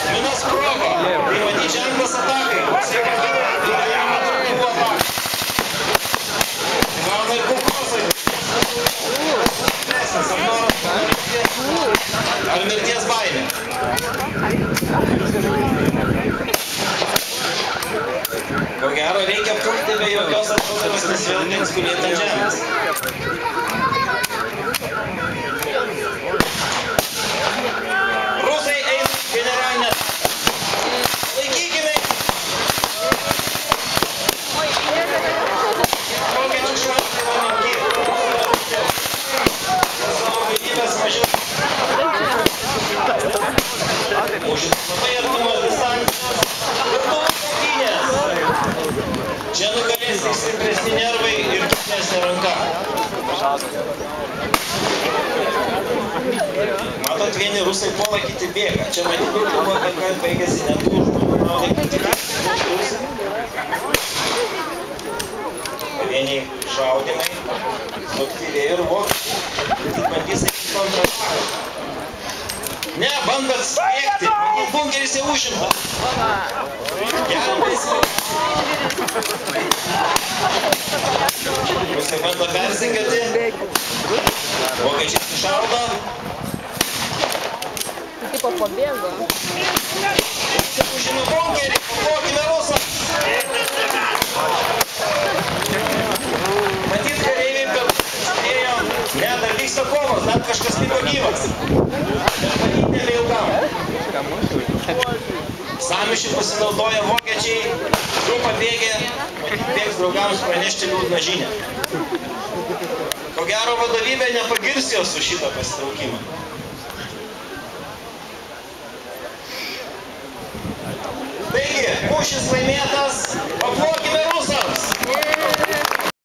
Minas sprogo. Tai matyti ženklas atakai. Gauna ir kulkosai. Ar mirties baimė? Ko gero reikia pulti be jokios atšaukimas, nes vėl teks gulėti ant žemės. Rusai eina generalinę ataką. Laikykime! Vokiečių šaudymą menki. Savo galimybės mažiau. Už labai artimos distancijos. Čia nugalės tik stipresni nervai ir kiesnė ranka. Matot, vieni rusai puola, kiti bėga. Čia matyti buvo, kad baigėsi ne tų žmonių naudai, kiti rusai. Vieni šaudimai, suaktyvėjo ir vokiečiai. Tik bandys eiti kontrataką. Ne, bandat spėkti. Bunkeris jau užimtas. Gelbėsi. Rusai bando persikėti. Vokiečiai sušaudo. Tipo pabėgo. Užima bunkerį. Pavokime rusams. Matyt, kareiviai per spėjo. Ne, dar vyksta kovos. Dar kažkas liko gyvas. Bet matyt nebeilgam. Samišį pasinaudoja vokiečiai, du pabėgė, matyt bėgs draugams pranešti liūdną žinią. Ko gero vadovybė nepagirs jos su šitą pasitraukimą. Taigi, mūšis laimėtas, aplodžiai.